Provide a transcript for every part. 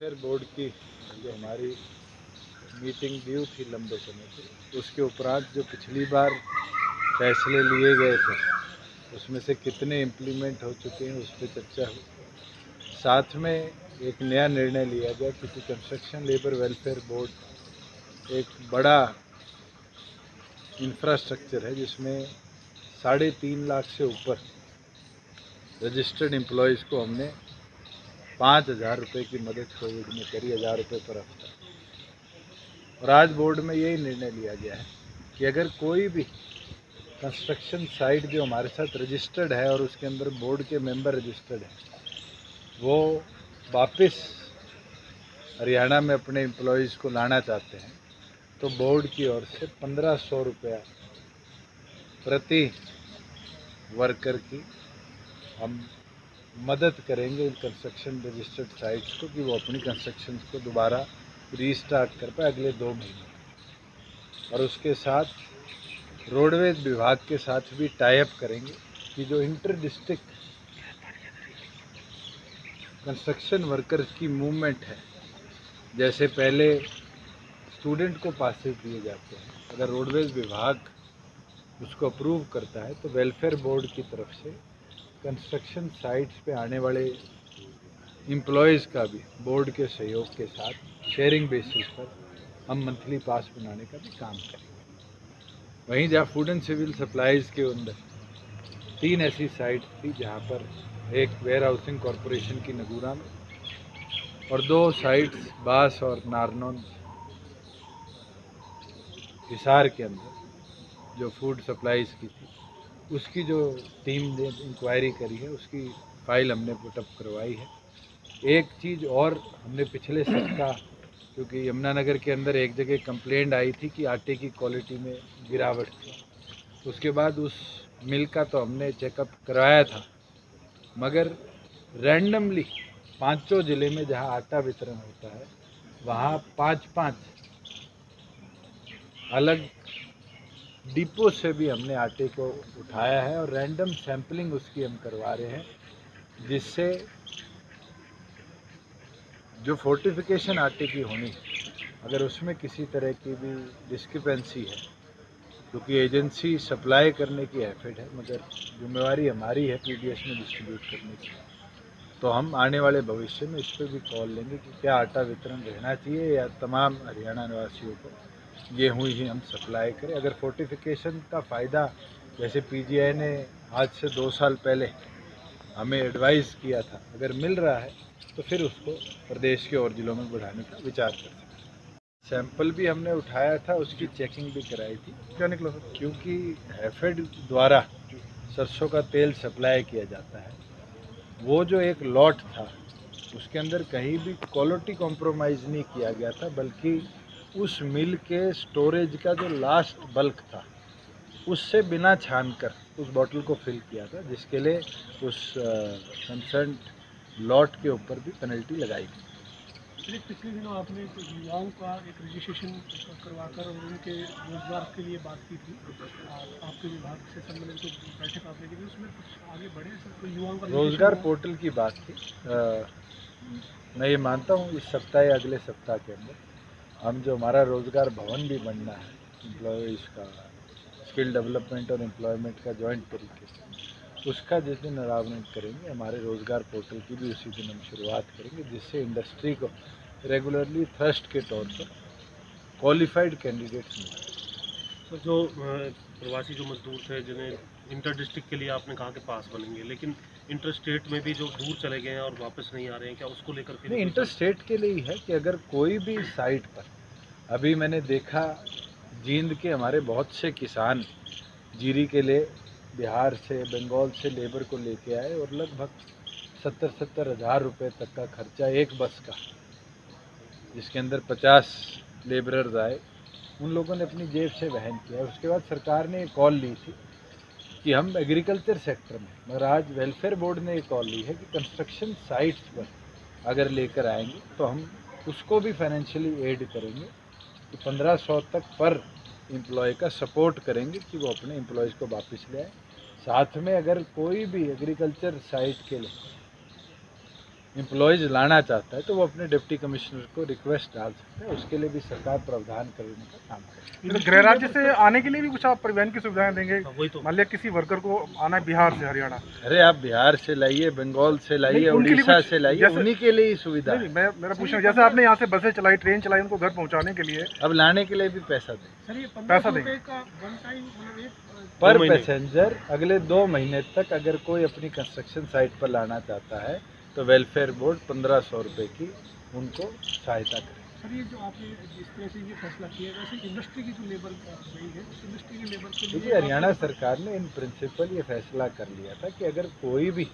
Welfare board की जो हमारी मीटिंग ड्यू थी लंबे समय से, उसके उपरांत जो पिछली बार फैसले लिए गए थे उसमें से कितने इम्प्लीमेंट हो चुके हैं उस पर चर्चा हुई। साथ में एक नया निर्णय लिया गया क्योंकि कंस्ट्रक्शन लेबर वेलफेयर बोर्ड एक बड़ा इंफ्रास्ट्रक्चर है जिसमें 3.5 लाख से ऊपर रजिस्टर्ड एम्प्लॉयज़ को हमने 5,000 रुपये की मदद कोविड में करी, 1,000 रुपये पर हफ्ता। और आज बोर्ड में यही निर्णय लिया गया है कि अगर कोई भी कंस्ट्रक्शन साइट जो हमारे साथ रजिस्टर्ड है और उसके अंदर बोर्ड के मेंबर रजिस्टर्ड है, वो वापस हरियाणा में अपने एम्प्लॉयज़ को लाना चाहते हैं तो बोर्ड की ओर से 1,500 रुपया प्रति वर्कर की हम मदद करेंगे इन कंस्ट्रक्शन रजिस्टर्ड साइट्स को कि वो अपनी कंस्ट्रक्शन को दोबारा रीस्टार्ट कर पाए अगले 2 महीने। और उसके साथ रोडवेज विभाग के साथ भी टाई अप करेंगे कि जो इंटर डिस्ट्रिक्ट कंस्ट्रक्शन वर्कर्स की मूवमेंट है, जैसे पहले स्टूडेंट को पासेस दिए जाते हैं, अगर रोडवेज विभाग उसको अप्रूव करता है तो वेलफेयर बोर्ड की तरफ से कंस्ट्रक्शन साइट्स पे आने वाले एम्प्लॉयज़ का भी बोर्ड के सहयोग के साथ शेयरिंग बेसिस पर हम मंथली पास बनाने का भी काम करेंगे। वहीं जहाँ फूड एंड सिविल सप्लाईज़ के अंदर 3 ऐसी साइट थी जहाँ पर एक वेयर हाउसिंग कॉरपोरेशन की नगूरा में और 2 साइट्स बास और नारनौल हिसार के अंदर जो फूड सप्लाईज़ की थी, उसकी जो टीम ने इंक्वायरी करी है उसकी फ़ाइल हमने पुटअप करवाई है। एक चीज़ और हमने पिछले सप्ताह, क्योंकि यमुनानगर के अंदर एक जगह कंप्लेंट आई थी कि आटे की क्वालिटी में गिरावट थी, उसके बाद उस मिल का तो हमने चेकअप करवाया था, मगर रैंडमली 5 ज़िले में जहां आटा वितरण होता है वहां 5-5 अलग डिपो से भी हमने आटे को उठाया है और रैंडम सैंपलिंग उसकी हम करवा रहे हैं, जिससे जो फोर्टिफिकेशन आटे की होनी अगर उसमें किसी तरह की भी डिस्क्रिपेंसी है, क्योंकि एजेंसी सप्लाई करने की एफर्ट है मगर जिम्मेवारी हमारी है पीडीएस में डिस्ट्रीब्यूट करने की, तो हम आने वाले भविष्य में इस पर भी कॉल लेंगे कि क्या आटा वितरण रहना चाहिए या तमाम हरियाणा निवासियों को गेहूँ ही हम सप्लाई करें। अगर फोर्टिफिकेशन का फ़ायदा जैसे पीजीआई ने आज से 2 साल पहले हमें एडवाइस किया था अगर मिल रहा है तो फिर उसको प्रदेश के और ज़िलों में बढ़ाने का विचार कर सकते हैं। सैंपल भी हमने उठाया था, उसकी चेकिंग भी कराई थी। क्या निकला सर? क्योंकि हैफेड द्वारा सरसों का तेल सप्लाई किया जाता है, वो जो एक लॉट था उसके अंदर कहीं भी क्वालिटी कॉम्प्रोमाइज़ नहीं किया गया था, बल्कि उस मिल के स्टोरेज का जो लास्ट बल्क था उससे बिना छान कर उस बॉटल को फिल किया था, जिसके लिए उस कंसर्न लॉट के ऊपर भी पेनल्टी लगाई गई। पिछले दिनों आपने युवाओं का एक रजिस्ट्रेशन करवाकर और उनके रोजगार के लिए बात की थी, आपके विभाग से संबंधित कुछ बैठक आपने की थी, उसमें कुछ आगे बढ़े सर? कोई युवाओं का रोजगार पोर्टल की बात थी। मैं ये मानता हूँ इस सप्ताह या अगले सप्ताह के अंदर हम जो हमारा रोजगार भवन भी बनना है एम्प्लॉयज़ का, स्किल डेवलपमेंट और एम्प्लॉयमेंट का जॉइंट तरीके से, उसका जिस दिन अनाउंसमेंट करेंगे हमारे रोज़गार पोर्टल की भी उसी दिन हम शुरुआत करेंगे, जिससे इंडस्ट्री को रेगुलरली थ्रस्ट के तौर पर क्वालिफाइड कैंडिडेट्स मिलें। तो जो प्रवासी जो मजदूर थे जिन्हें इंटर डिस्ट्रिक्ट के लिए आपने कहा कि पास बनेंगे, लेकिन इंटर स्टेट में भी जो दूर चले गए हैं और वापस नहीं आ रहे हैं, क्या उसको लेकर के? नहीं, इंटर स्टेट के लिए ही है कि अगर कोई भी साइट पर, अभी मैंने देखा जींद के हमारे बहुत से किसान जीरी के लिए बिहार से बंगाल से लेबर को लेके आए और लगभग 70-70 हज़ार रुपये तक का खर्चा एक बस का, जिसके अंदर 50 लेबरर्स आए, उन लोगों ने अपनी जेब से वहन किया। उसके बाद सरकार ने एक कॉल ली थी कि हम एग्रीकल्चर सेक्टर में, मगर आज वेलफेयर बोर्ड ने एक कॉल ली है कि कंस्ट्रक्शन साइट्स पर अगर लेकर आएंगे तो हम उसको भी फाइनेंशियली एड करेंगे, तो 1500 तक पर एम्प्लॉय का सपोर्ट करेंगे कि वो अपने एम्प्लॉयज़ को वापस ले आए। साथ में अगर कोई भी एग्रीकल्चर साइट के लिए एम्प्लॉयज़ लाना चाहता है तो वो अपने डिप्टी कमिश्नर को रिक्वेस्ट डाल सकता है, उसके लिए भी सरकार प्रावधान करने का काम करेगी। तो गृह राज्य से आने के लिए भी कुछ आप परिवहन की सुविधाएं देंगे? वही तो, मान लिया किसी वर्कर को आना है बिहार से हरियाणा, अरे आप बिहार से लाइए, बंगाल से लाइए, नहीं, उनके लिए उड़ीसा कुछ से लाइए, जैसे- उन्हीं के लिए ही सुविधा नहीं, है। मैं मेरा पूछना, जैसे आपने यहाँ से बसें चलाई, ट्रेन चलाई, उनको घर पहुँचाने के लिए अब लाने के लिए भी पैसा दें, सर, ये पैसा देंगे पर पैसेंजर अगले 2 महीने तक अगर कोई अपनी कंस्ट्रक्शन साइट पर लाना चाहता है तो वेलफेयर बोर्ड 1500 रुपये की उनको सहायता करे। सर, ये जो आपने जिस तरह से ये फैसला किया है, वैसे इंडस्ट्री की जो लेबर गई है, उस इंडस्ट्री की लेबर के लिए क्योंकि हरियाणा सरकार ने इन प्रिंसिपल ये फैसला कर लिया था कि अगर कोई भी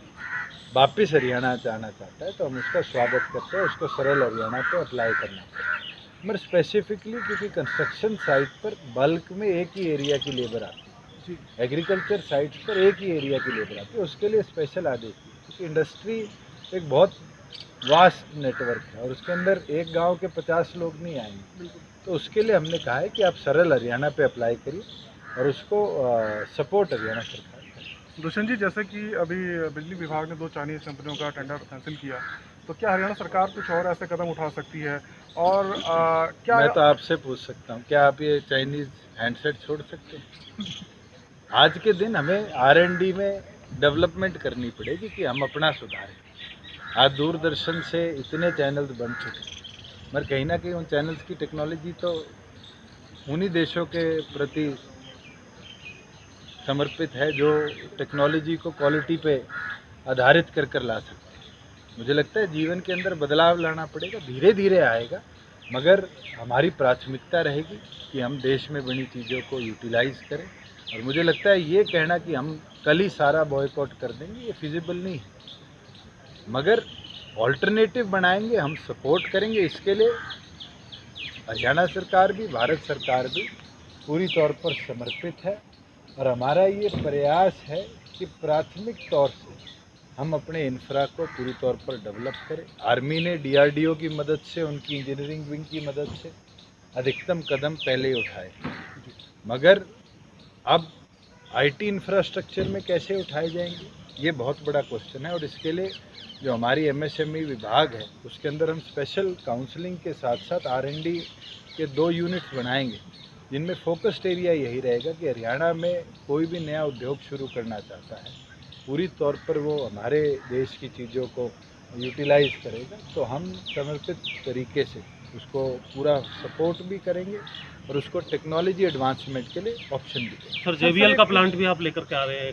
वापस हरियाणा जाना चाहता है तो हम उसका स्वागत करते हैं, उसको सरल हरियाणा पे अप्लाई करना पड़ेगा। मगर स्पेसिफिकली क्योंकि कंस्ट्रक्शन साइट पर बल्क में एक ही एरिया की लेबर आती है, एग्रीकल्चर साइट्स पर एक ही एरिया की लेबर आती है, उसके लिए स्पेशल आदेश दिए, क्योंकि इंडस्ट्री एक बहुत वास्ट नेटवर्क है और उसके अंदर एक गांव के 50 लोग नहीं आएंगे, तो उसके लिए हमने कहा है कि आप सरल हरियाणा पे अप्लाई करिए और उसको सपोर्ट हरियाणा सरकार करे। दुष्यंत जी, जैसे कि अभी बिजली विभाग ने 2 चाइनीज कंपनियों का टेंडर कैंसिल किया, तो क्या हरियाणा सरकार कुछ और ऐसे कदम उठा सकती है? और क्या मैं तो आपसे पूछ सकता हूँ, क्या आप ये चाइनीज हैंडसेट छोड़ सकते हैं? आज के दिन हमें R&D में डेवलपमेंट करनी पड़ेगी कि हम अपना सुधारें। आज दूरदर्शन से इतने चैनल्स बन चुके हैं, मगर कहीं ना कहीं उन चैनल्स की टेक्नोलॉजी तो उन्हीं देशों के प्रति समर्पित है जो टेक्नोलॉजी को क्वालिटी पे आधारित कर ला सकते हैं। मुझे लगता है जीवन के अंदर बदलाव लाना पड़ेगा, धीरे धीरे आएगा, मगर हमारी प्राथमिकता रहेगी कि हम देश में बनी चीज़ों को यूटिलाइज करें। और मुझे लगता है ये कहना कि हम कल ही सारा बॉयकॉट कर देंगे, ये फिजिबल नहीं है, मगर ऑल्टरनेटिव बनाएंगे, हम सपोर्ट करेंगे। इसके लिए हरियाणा सरकार भी, भारत सरकार भी पूरी तौर पर समर्पित है और हमारा ये प्रयास है कि प्राथमिक तौर से हम अपने इंफ्रा को पूरी तौर पर डेवलप करें। आर्मी ने DRDO की मदद से, उनकी इंजीनियरिंग विंग की मदद से अधिकतम कदम पहले ही उठाए, मगर अब IT इंफ्रास्ट्रक्चर में कैसे उठाए जाएंगे ये बहुत बड़ा क्वेश्चन है। और इसके लिए जो हमारी MSME विभाग है उसके अंदर हम स्पेशल काउंसलिंग के साथ साथ R&D के 2 यूनिट्स बनाएंगे, जिनमें फोकस्ड एरिया यही रहेगा कि हरियाणा में कोई भी नया उद्योग शुरू करना चाहता है, पूरी तौर पर वो हमारे देश की चीज़ों को यूटिलाइज करेगा, तो हम समर्पित तरीके से उसको पूरा सपोर्ट भी करेंगे और उसको टेक्नोलॉजी एडवांसमेंट के लिए ऑप्शन भी देंगे। सर, JBL का प्लांट भी आप लेकर के आ रहे हैं?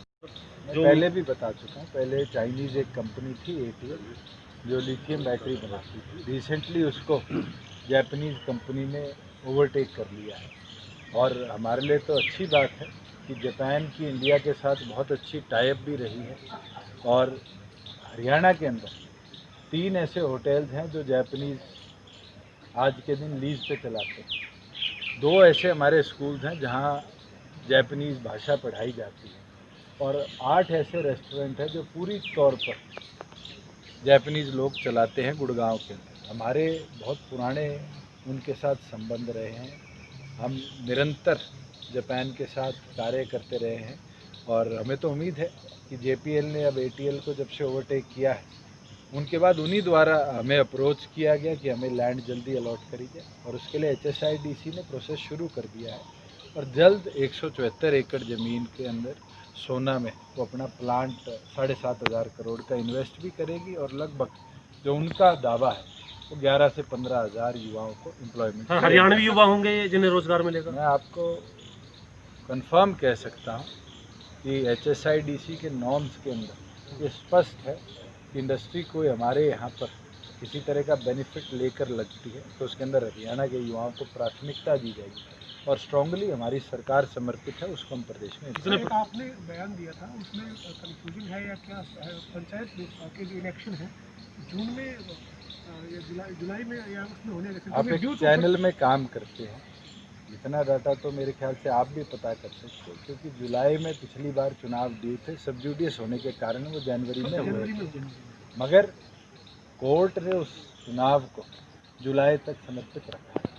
मैं पहले भी बता चुका हूँ, पहले चाइनीज़ एक कंपनी थी ATL जो लिथियम बैटरी बनाती थी, रिसेंटली उसको जापानीज़ कंपनी ने ओवरटेक कर लिया है। और हमारे लिए तो अच्छी बात है कि जापान की इंडिया के साथ बहुत अच्छी टाइप भी रही है और हरियाणा के अंदर 3 ऐसे होटल्स हैं जो जापानीज़ आज के दिन लीज पे चलाते हैं, 2 ऐसे हमारे स्कूल्स हैं जहाँ जापानीज़ भाषा पढ़ाई जाती है और 8 ऐसे रेस्टोरेंट हैं जो पूरी तौर पर जापानीज़ लोग चलाते हैं गुड़गांव के अंदर। हमारे बहुत पुराने उनके साथ संबंध रहे हैं, हम निरंतर जापान के साथ कार्य करते रहे हैं और हमें तो उम्मीद है कि JPL ने अब ATL को जब से ओवरटेक किया है, उनके बाद उन्हीं द्वारा हमें अप्रोच किया गया कि हमें लैंड जल्दी अलॉट करी जाए और उसके लिए HSIDC ने प्रोसेस शुरू कर दिया है और जल्द 174 एकड़ ज़मीन के अंदर सोना में वो अपना प्लांट 7,500 करोड़ का इन्वेस्ट भी करेगी और लगभग जो उनका दावा है वो 11 से 15,000 युवाओं को एम्प्लॉयमेंट। हरियाणवी युवा होंगे जिन्हें रोजगार मिलेगा? मैं आपको कंफर्म कह सकता हूँ कि HSIDC के नॉर्म्स के अंदर ये स्पष्ट है कि इंडस्ट्री कोई हमारे यहाँ पर किसी तरह का बेनिफिट लेकर लगती है तो उसके अंदर हरियाणा के युवाओं को प्राथमिकता दी जाएगी और स्ट्रांगली हमारी सरकार समर्पित है उसको हम प्रदेश में। एक आपने बयान दिया था, उसमें कंफ्यूजन है या क्या है? पंचायत के जो इलेक्शन है जून में या जुलाई में या उसमें होने के, आप एक चैनल में काम करते हैं, इतना डाटा तो मेरे ख्याल से आप भी पता कर सकते हो, क्योंकि जुलाई में पिछली बार चुनाव दिए थे, सब जुडियस होने के कारण वो जनवरी में हुए थे, मगर कोर्ट ने उस चुनाव को जुलाई तक समर्पित रखा है।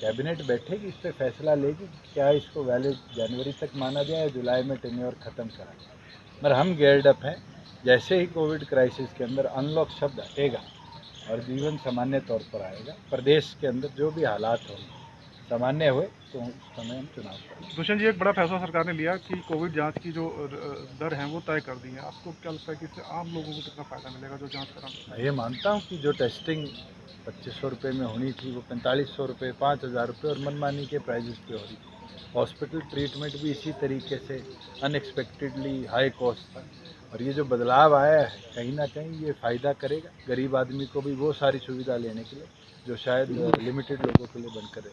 कैबिनेट बैठेगी, इस पर फैसला लेगी क्या इसको वैलिड जनवरी तक माना जाए या जुलाई में टेन्योर ख़त्म करा जाए। मगर हम गेयर्ड अप हैं जैसे ही कोविड क्राइसिस के अंदर अनलॉक शब्द हटेगा और जीवन सामान्य तौर पर आएगा, प्रदेश के अंदर जो भी हालात होंगे सामान्य हुए तो उस समय हम चुनाव करेंगे। दुष्यंत जी, एक बड़ा फैसला सरकार ने लिया कि कोविड जांच की जो दर है वो तय कर दी है। आपको क्या लगता है कि इससे आम लोगों को कितना फ़ायदा मिलेगा जो जांच कराना? मैं ये मानता हूँ कि जो टेस्टिंग 2500 रुपये में होनी थी वो 4500 रुपये, 5000 रुपये और मनमानी के प्राइजेस पे हो रही थी। हॉस्पिटल ट्रीटमेंट भी इसी तरीके से अनएक्सपेक्टेडली हाई कॉस्ट था, और ये जो बदलाव आया है कहीं ना कहीं ये फ़ायदा करेगा गरीब आदमी को भी वो सारी सुविधा लेने के लिए जो शायद लिमिटेड लोगों के लिए बनकर है।